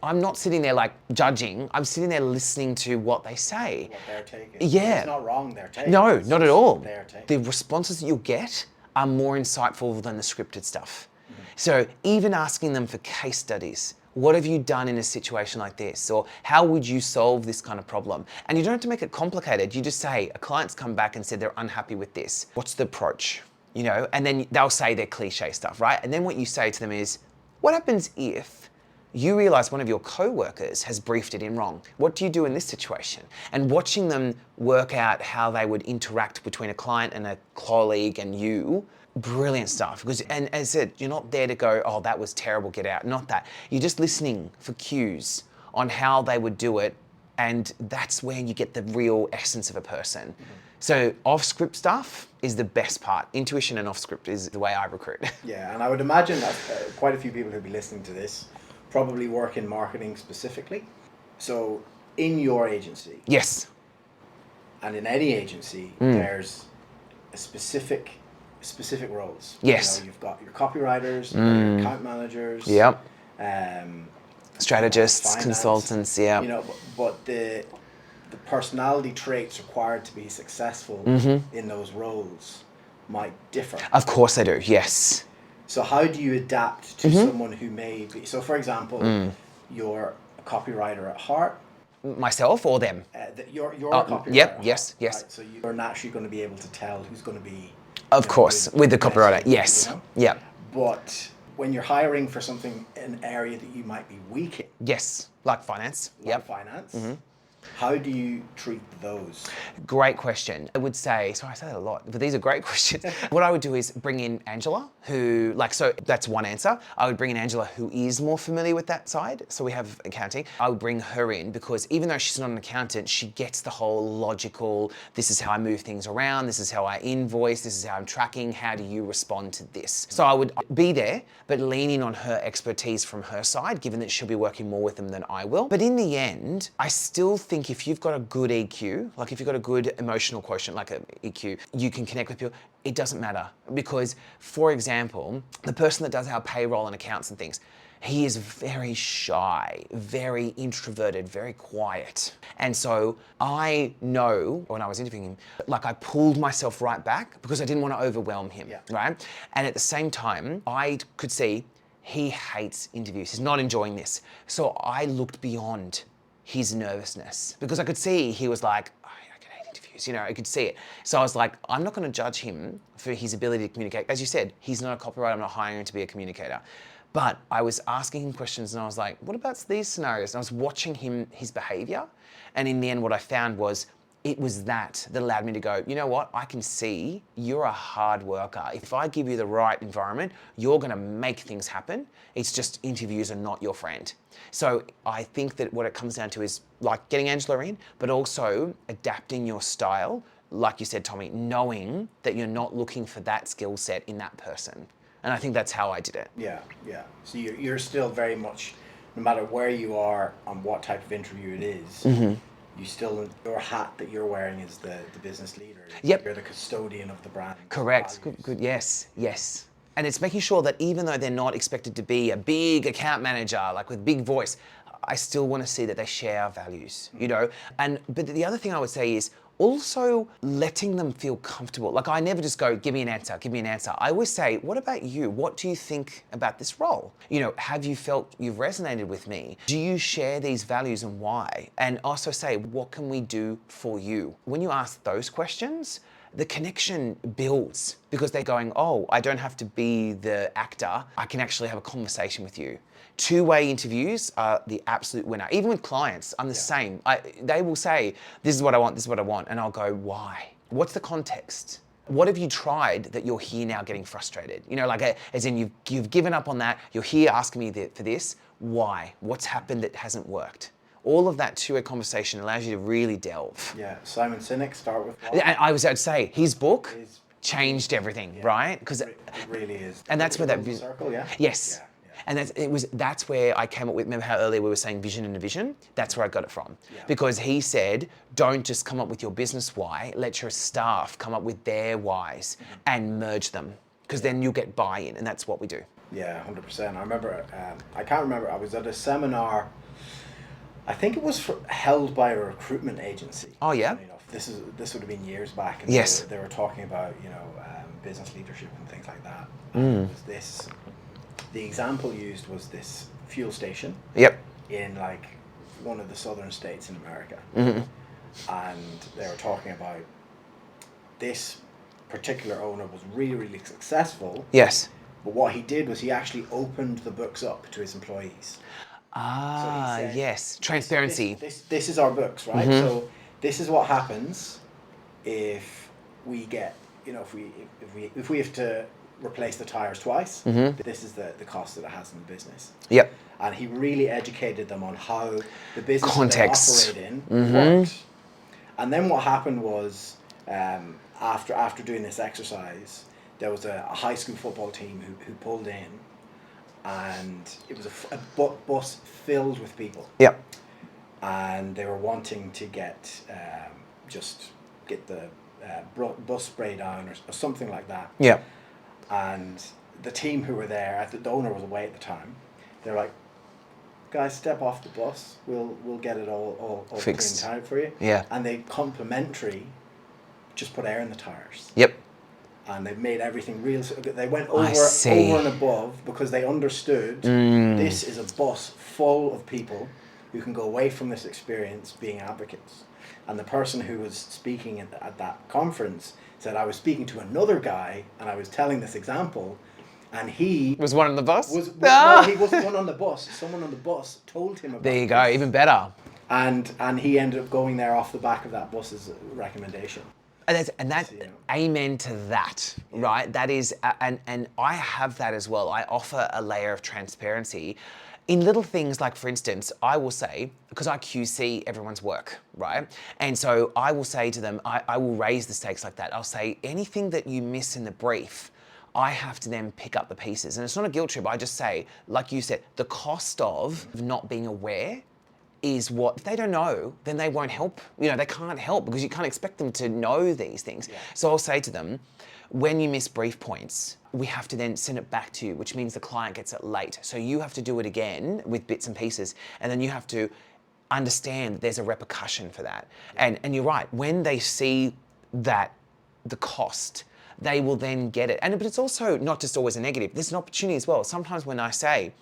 S1: I'm not sitting there like judging, I'm sitting there listening to what they say.
S2: What they're taking.
S1: Yeah.
S2: It's not wrong, they're taking.
S1: No, not at all.
S2: They're taking.
S1: The responses that you'll get are more insightful than the scripted stuff. So even asking them for case studies, what have you done in a situation like this? Or how would you solve this kind of problem? And you don't have to make it complicated. You just say, a client's come back and said they're unhappy with this. What's the approach? And then they'll say their cliche stuff, right? And then what you say to them is, what happens if you realize one of your co-workers has briefed it in wrong? What do you do in this situation? And watching them work out how they would interact between a client and a colleague and you, brilliant stuff. And as I said, you're not there to go, oh, that was terrible, get out. Not that. You're just listening for cues on how they would do it. And that's where you get the real essence of a person. So off-script stuff is the best part. Intuition and off-script is the way I recruit.
S2: Yeah, and I would imagine that quite a few people who'll be listening to this probably work in marketing specifically. So in your agency.
S1: Yes.
S2: And in any agency, there's a specific roles.
S1: Yes.
S2: You've got your copywriters, your account managers.
S1: Yep.
S2: finance,
S1: Strategists, consultants, yeah.
S2: But the personality traits required to be successful in those roles might differ.
S1: Of course they do, yes.
S2: So how do you adapt to someone who may be, so for example, you're a copywriter at heart.
S1: Myself or them?
S2: You're a copywriter.
S1: Yep,
S2: at
S1: yes,
S2: heart,
S1: yes.
S2: Right? So you're naturally going to be able to tell who's going to be.
S1: Of course, with the copywriter, yes. Yeah.
S2: But when you're hiring for something, an area that you might be weak in.
S1: Yes, like finance.
S2: Like finance. How do you treat those?
S1: Great question. I would say, sorry, I say that a lot, but these are great questions. What I would do is bring in Angela, who, so that's one answer. I would bring in Angela, who is more familiar with that side. So we have accounting. I would bring her in because even though she's not an accountant, she gets the whole logical, this is how I move things around, this is how I invoice, this is how I'm tracking, how do you respond to this? So I would be there, but lean in on her expertise from her side, given that she'll be working more with them than I will. But in the end, I still think if you've got a good EQ, like if you've got a good emotional quotient, like an EQ, you can connect with people, it doesn't matter. Because, for example, the person that does our payroll and accounts and things, he is very shy, very introverted, very quiet. And so I know when I was interviewing him, I pulled myself right back because I didn't want to overwhelm him, right? And at the same time, I could see he hates interviews. He's not enjoying this. So I looked beyond his nervousness because I could see he was like, oh, I can hate interviews, I could see it. So I was like, I'm not going to judge him for his ability to communicate. As you said, he's not a copywriter, I'm not hiring him to be a communicator. But I was asking him questions and I was like, what about these scenarios? And I was watching his behavior. And in the end, what I found was it was that allowed me to go, you know what? I can see you're a hard worker. If I give you the right environment, you're going to make things happen. It's just interviews are not your friend. So I think that what it comes down to is like getting Angela in, but also adapting your style. Like you said, Tommy, knowing that you're not looking for that skill set in that person. And I think that's how I did it.
S2: Yeah. So you're still very much, no matter where you are on what type of interview it is, you still, your hat that you're wearing is the business leader.
S1: Yep.
S2: You're the custodian of the brand.
S1: Correct. Good. Yes. And it's making sure that even though they're not expected to be a big account manager, like with big voice, I still want to see that they share our values, But the other thing I would say is also letting them feel comfortable. Like I never just go, give me an answer. I always say, what about you? What do you think about this role? Have you felt you've resonated with me? Do you share these values and why? And also say, what can we do for you? When you ask those questions, the connection builds because they're going, oh, I don't have to be the actor. I can actually have a conversation with you. Two-way interviews are the absolute winner. Even with clients, I'm the same. They will say, this is what I want, and I'll go, why? What's the context? What have you tried that you're here now getting frustrated? As in you've given up on that, you're here asking me for this. why? What's happened that hasn't worked? All of that two-way conversation allows you to really delve.
S2: Yeah, Simon Sinek, Start With Why.
S1: And I was about to say, his book
S2: Is-
S1: changed everything,
S2: Yeah.
S1: right? Because
S2: It really is.
S1: and that's where that
S2: Full circle, yeah.
S1: yes.
S2: Yeah, yeah.
S1: And that's where I came up with, remember how earlier we were saying vision and a vision? That's where I got it from.
S2: Yeah.
S1: Because he said, don't just come up with your business why, let your staff come up with their whys and merge them. Because then you'll get buy-in, and that's what we do.
S2: Yeah, 100%. I remember, I can't remember, I was at a seminar, I think it was held by a recruitment agency.
S1: Oh, yeah?
S2: Funny enough. This would have been years back. And
S1: Yes.
S2: They were talking about, business leadership and things like that. And it was the example used was this fuel station
S1: Yep.
S2: in like one of the southern states in America. And they were talking about this particular owner was really, really successful.
S1: Yes.
S2: But what he did was he actually opened the books up to his employees.
S1: Ah,
S2: So he said,
S1: yes. Transparency.
S2: This is our books, right? So this is what happens if we get, if we have to replace the tires twice. This is the cost that it has in the business.
S1: Yep.
S2: And he really educated them on how the business
S1: Context.
S2: that they operate in worked. And then what happened was, after doing this exercise, there was a high school football team who pulled in, and it was a bus filled with people.
S1: Yep.
S2: And they were wanting to get the bus spray down or something like that.
S1: Yep.
S2: And the team who were there, the owner was away at the time, they were like, guys, step off the bus, we'll get it all
S1: Fixed.
S2: cleaned out for you.
S1: Yeah.
S2: And they complimentary just put air in the tires.
S1: Yep.
S2: And they made everything real. They went
S1: I see.
S2: over and above because they understood this is a bus full of people who can go away from this experience being advocates. And the person who was speaking at that conference said, I was speaking to another guy and I was telling this example, and he
S1: Was one on the bus?
S2: no, he wasn't one on the bus. Someone on the bus told him about
S1: There you go,
S2: this.
S1: even better.
S2: And he ended up going there off the back of that bus's recommendation.
S1: And that, amen to that, right? That is, and I have that as well. I offer a layer of transparency in little things like, for instance, I will say, because I QC everyone's work, right? And so I will say to them, I will raise the stakes like that. I'll say, anything that you miss in the brief, I have to then pick up the pieces. And it's not a guilt trip. I just say, like you said, the cost of not being aware is what, if they don't know, then they won't help. They can't help because you can't expect them to know these things. Yeah. So I'll say to them, when you miss brief points, we have to then send it back to you, which means the client gets it late. So you have to do it again with bits and pieces, and then you have to understand there's a repercussion for that. And you're right, when they see that, the cost, they will then get it. But it's also not just always a negative, there's an opportunity as well. Sometimes when I say,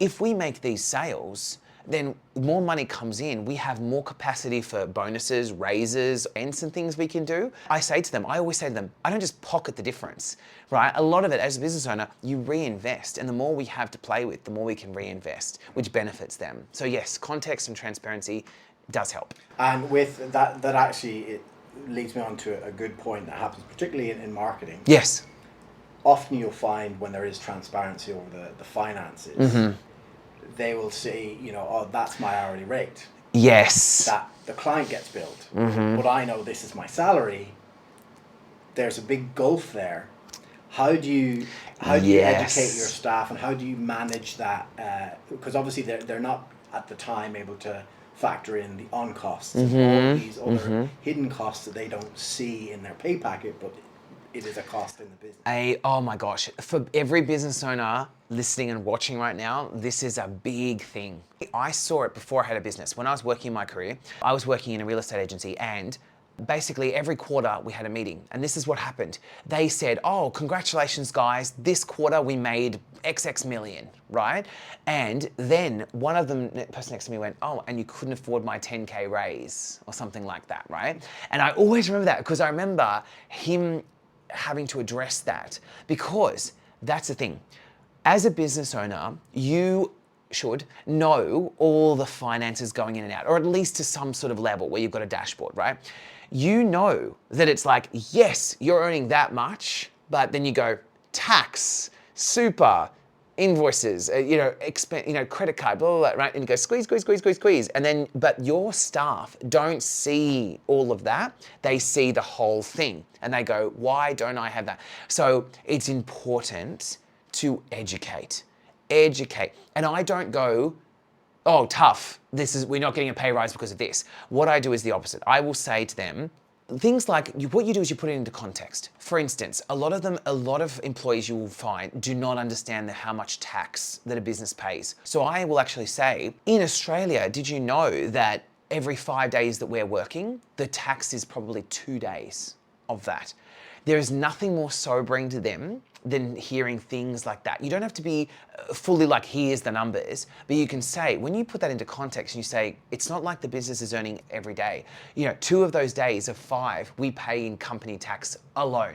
S1: if we make these sales, then more money comes in. We have more capacity for bonuses, raises, and some things we can do. I always say to them, I don't just pocket the difference, right? A lot of it, as a business owner, you reinvest, and the more we have to play with, the more we can reinvest, which benefits them. So yes, context and transparency does help. And
S2: with that actually, it leads me on to a good point that happens, particularly in marketing.
S1: Yes.
S2: Often you'll find when there is transparency over the finances, they will say, oh, that's my hourly rate.
S1: Yes.
S2: That the client gets billed. But I know this is my salary. There's a big gulf there. How do you educate your staff, and how do you manage that? Because obviously they're not at the time able to factor in the on costs and all these other hidden costs that they don't see in their pay packet, but it is a cost in the business.
S1: Oh my gosh, for every business owner listening and watching right now, this is a big thing. I saw it before I had a business. When I was working in my career, I was working in a real estate agency, and basically every quarter we had a meeting, and this is what happened. They said, oh, congratulations guys, this quarter we made XX million, right? And then one of them, the person next to me went, oh, and you couldn't afford my 10K raise or something like that, right? And I always remember that because I remember him having to address that, because that's the thing. As a business owner, you should know all the finances going in and out, or at least to some sort of level where you've got a dashboard, right? You know that it's like, yes, you're earning that much, but then you go tax, super, invoices, credit card, blah, blah, blah, right? And you go squeeze. And then, but your staff don't see all of that. They see the whole thing and they go, why don't I have that? So it's important to educate. And I don't go, oh, tough. We're not getting a pay rise because of this. What I do is the opposite. I will say to them, things like, what you do is you put it into context. For instance, a lot of employees you will find do not understand how much tax that a business pays. So I will actually say, in Australia, did you know that every 5 days that we're working, the tax is probably 2 days of that? There is nothing more sobering to them than hearing things like that. You don't have to be fully like, here's the numbers, but you can say, when you put that into context, you say, it's not like the business is earning every day. 2 of those days of 5, we pay in company tax alone.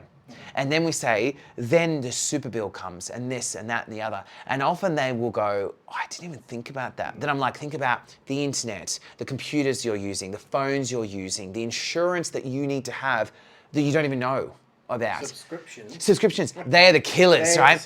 S1: And then we say, then the super bill comes and this and that and the other. And often they will go, oh, I didn't even think about that. Then I'm like, think about the internet, the computers you're using, the phones you're using, the insurance that you need to have that you don't even know about. Subscriptions. They're the killers, right?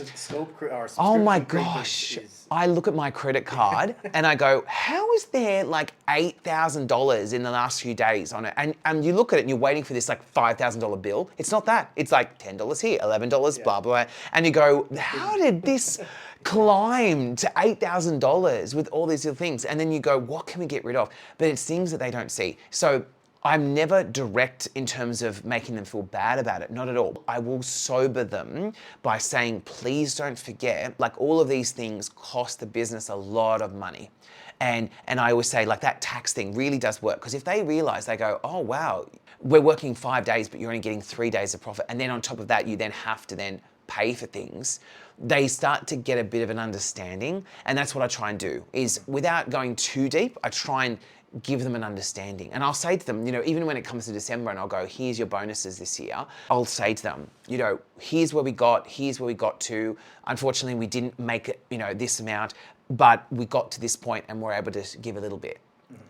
S1: Oh my gosh. I look at my credit card and I go, how is there like $8,000 in the last few days on it? And you look at it and you're waiting for this like $5,000 bill. It's not that. It's like $10 here, $11, blah, blah. And you go, how did this climb to $8,000 with all these little things? And then you go, what can we get rid of? But it's things that they don't see. So I'm never direct in terms of making them feel bad about it, not at all. I will sober them by saying, please don't forget, like all of these things cost the business a lot of money. And I always say like that tax thing really does work, because if they realize, they go, oh wow, we're working 5 days, but you're only getting 3 days of profit. And then on top of that, you then have to then pay for things. They start to get a bit of an understanding. And that's what I try and do, is without going too deep, I try and give them an understanding. And I'll say to them, even when it comes to December and I'll go, here's your bonuses this year, I'll say to them, here's where we got to. Unfortunately, we didn't make it, this amount, but we got to this point and we're able to give a little bit.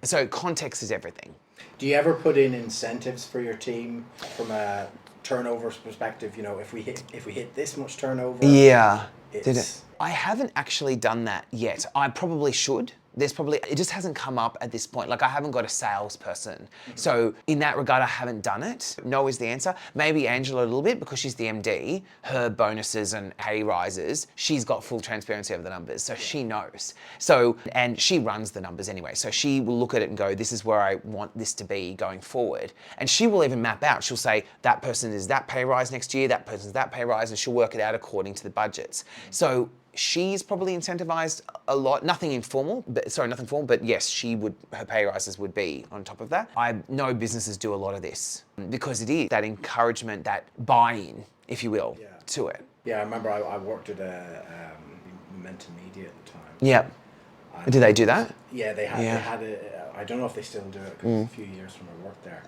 S1: So context is everything.
S2: Do you ever put in incentives for your team from a turnover perspective? If we hit this much turnover?
S1: Yeah. I haven't actually done that yet. I probably should. It just hasn't come up at this point. Like I haven't got a salesperson. So in that regard, I haven't done it. No is the answer. Maybe Angela a little bit, because she's the MD, her bonuses and pay rises, she's got full transparency over the numbers. So she knows. And she runs the numbers anyway. So she will look at it and go, this is where I want this to be going forward. And she will even map out. She'll say, that person is that pay rise next year, that person's that pay rise, and she'll work it out according to the budgets. So she's probably incentivized a lot, nothing formal, but yes, her pay rises would be on top of that. I know businesses do a lot of this because it is that encouragement, that buy-in, if you will, to it.
S2: Yeah, I remember I worked at Momentum Media at the time.
S1: Yeah. Did they do that?
S2: Yeah, they had I don't know if they still do it, because it's a few years from I worked there,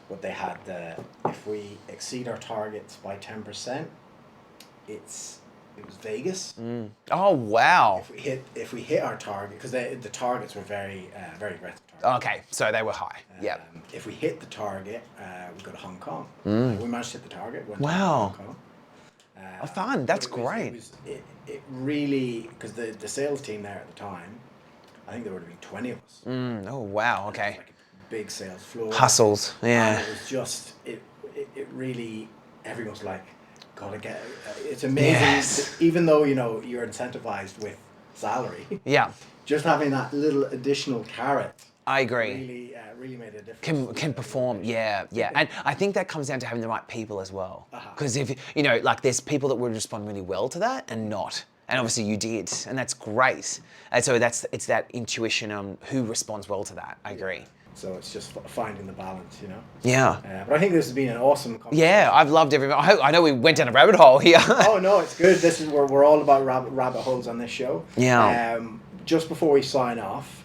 S2: but they had if we exceed our targets by 10%, it was Vegas.
S1: Oh wow!
S2: If we hit our target, because the targets were very aggressive targets.
S1: Okay, so they were high. Yeah.
S2: If we hit the target, we go to Hong Kong. We managed to hit the target. Went to Hong Kong.
S1: Fun! That's great.
S2: It really, because the sales team there at the time, I think there would have been 20 of us.
S1: Oh wow! Okay.
S2: Like a big sales floor.
S1: Hustles. Yeah.
S2: And it was just it really, everyone was like, gotta get it's amazing. Yes. Even though you're incentivized with salary, just having that little additional carrot,
S1: I agree,
S2: really made a difference.
S1: Can perform. Yeah. And I think that comes down to having the right people as well, because if like there's people that would respond really well to that and not, and obviously you did, and that's great. And so it's that intuition on who responds well to that. I agree.
S2: So it's just finding the balance,
S1: Yeah.
S2: But I think this has been an awesome conversation.
S1: Yeah, I've loved everything. I know we went down a rabbit hole here.
S2: Oh no, it's good. This is where we're all about rabbit holes on this show.
S1: Yeah.
S2: Just before we sign off,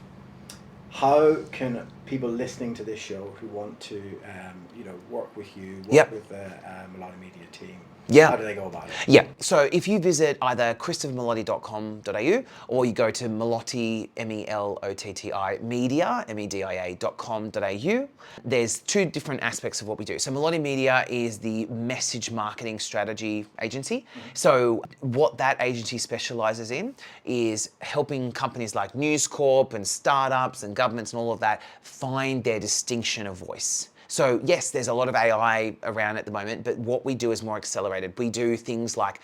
S2: how can people listening to this show who want to, work with you, work
S1: Yep.
S2: with the Melotti Media team,
S1: Yeah.
S2: how do they go about it?
S1: Yeah, so if you visit either christophermelotti.com.au or you go to Melotti, Melotti, media, media.com.au, there's two different aspects of what we do. So Melotti Media is the message marketing strategy agency. So what that agency specializes in is helping companies like News Corp and startups and governments and all of that find their distinction of voice. So yes, there's a lot of AI around at the moment, but what we do is more accelerated. We do things like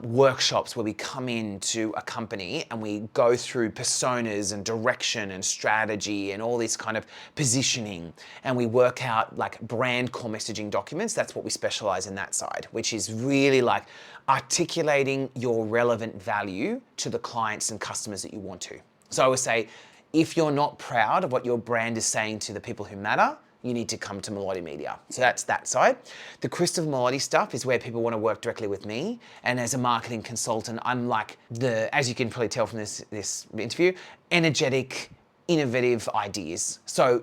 S1: workshops where we come into a company and we go through personas and direction and strategy and all this kind of positioning, and we work out like brand core messaging documents. That's what we specialize in, that side, which is really like articulating your relevant value to the clients and customers that you want to. So I would say, if you're not proud of what your brand is saying to the people who matter, you need to come to Melotti Media. So that's that side. The Christopher Melotti stuff is where people want to work directly with me. And as a marketing consultant, I'm like as you can probably tell from this interview, energetic, innovative ideas. So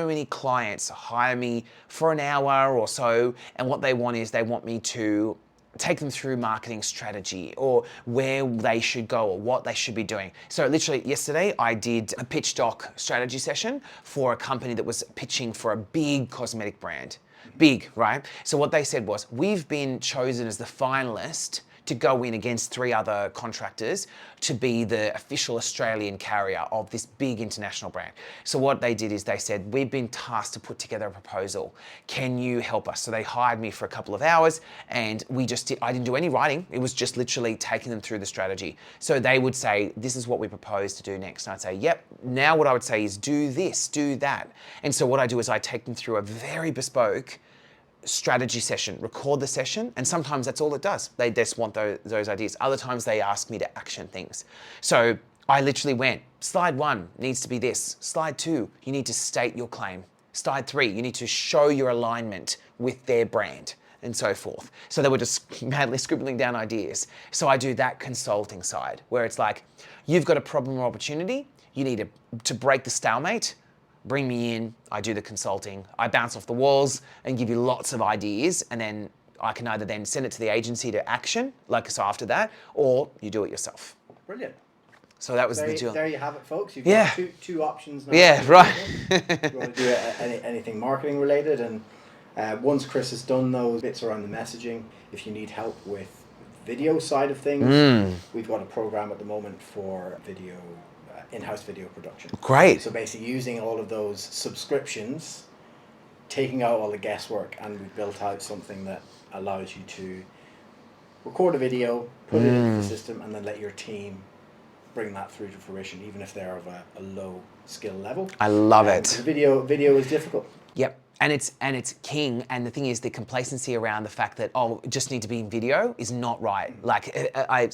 S1: many clients hire me for an hour or so, and what they want is they want me to take them through marketing strategy or where they should go or what they should be doing. So literally yesterday I did a pitch doc strategy session for a company that was pitching for a big cosmetic brand. Big, right? So what they said was, we've been chosen as the finalist to go in against 3 other contractors to be the official Australian carrier of this big international brand. So what they did is they said, we've been tasked to put together a proposal. Can you help us? So they hired me for a couple of hours, and I didn't do any writing. It was just literally taking them through the strategy. So they would say, this is what we propose to do next. And I'd say, yep. Now what I would say is, do this, do that. And so what I do is I take them through a very bespoke strategy session, record the session, and sometimes that's all it does. They just want those ideas. Other times they ask me to action things. So I literally went, slide 1 needs to be this. Slide 2, you need to state your claim. Slide 3, you need to show your alignment with their brand, and so forth. So they were just madly scribbling down ideas. So I do that consulting side, where it's like, you've got a problem or opportunity, you need to break the stalemate. Bring me in, I do the consulting, I bounce off the walls and give you lots of ideas, and then I can either then send it to the agency to action, so after that, or you do it yourself.
S2: Brilliant.
S1: So that was the deal.
S2: There you have it, folks. You've
S1: Yeah.
S2: got two options now.
S1: Yeah, right.
S2: You want to do anything marketing related, and once Chris has done those bits around the messaging, if you need help with video side of things, we've got a program at the moment for video. In-house video production.
S1: Great.
S2: So basically using all of those subscriptions, taking out all the guesswork, and we've built out something that allows you to record a video, put it into the system, and then let your team bring that through to fruition, even if they're of a low skill level.
S1: I love it.
S2: The video is difficult.
S1: Yep. And it's king. And the thing is, the complacency around the fact that, it just need to be in video is not right. Like,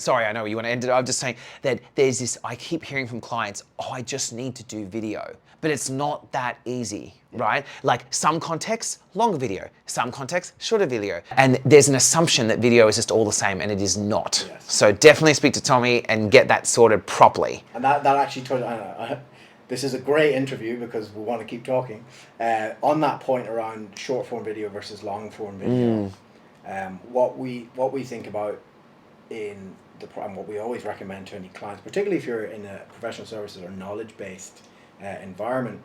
S1: sorry, I know you want to end it. I'm just saying that there's this, I keep hearing from clients, I just need to do video. But it's not that easy, right? Like, some contexts, longer video. Some contexts, shorter video. And there's an assumption that video is just all the same, and it is not.
S2: Yes.
S1: So definitely speak to Tommy and get that sorted properly.
S2: And that actually this is a great interview because we want to keep talking. On that point around short form video versus long form video, what we think about and what we always recommend to any clients, particularly if you're in a professional services or knowledge based environment,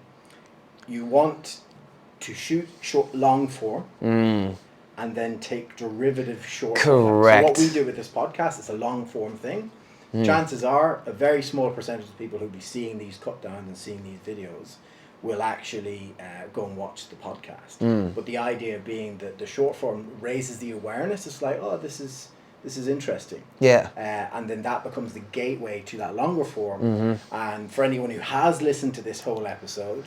S2: you want to shoot long form and then take derivative short form.
S1: Correct.
S2: So what we do with this podcast is a long form thing. Chances are a very small percentage of people who'll be seeing these cut downs and seeing these videos will actually go and watch the podcast. But the idea being that the short form raises the awareness. It's like, oh, this is interesting.
S1: Yeah.
S2: And then that becomes the gateway to that longer form. And for anyone who has listened to this whole episode,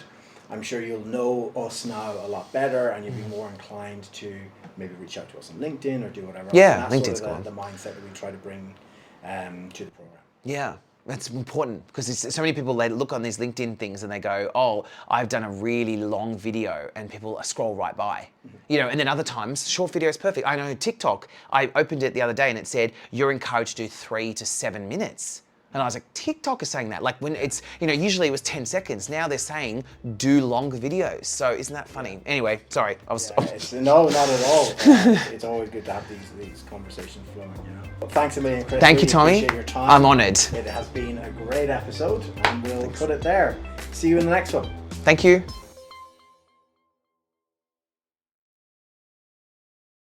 S2: I'm sure you'll know us now a lot better, and you'll be more inclined to maybe reach out to us on LinkedIn or do whatever.
S1: Yeah,
S2: and that's
S1: LinkedIn's
S2: sort of the mindset that we try to bring to the program.
S1: Yeah, that's important, because so many people, they look on these LinkedIn things and they go, oh, I've done a really long video, and people scroll right by. And then other times, short video is perfect. I know TikTok, I opened it the other day and it said, you're encouraged to do 3 to 7 minutes. And I was like, TikTok is saying that. Like when it's, usually it was 10 seconds. Now they're saying do longer videos. So isn't that funny? Anyway, sorry.
S2: No, not at all. It's always good to have these conversations flowing, Well, thanks a million, Chris.
S1: Thank you, Tommy.
S2: Appreciate your time.
S1: I'm honoured.
S2: It has been a great episode, and we'll put it there. See you in the next one.
S1: Thank you.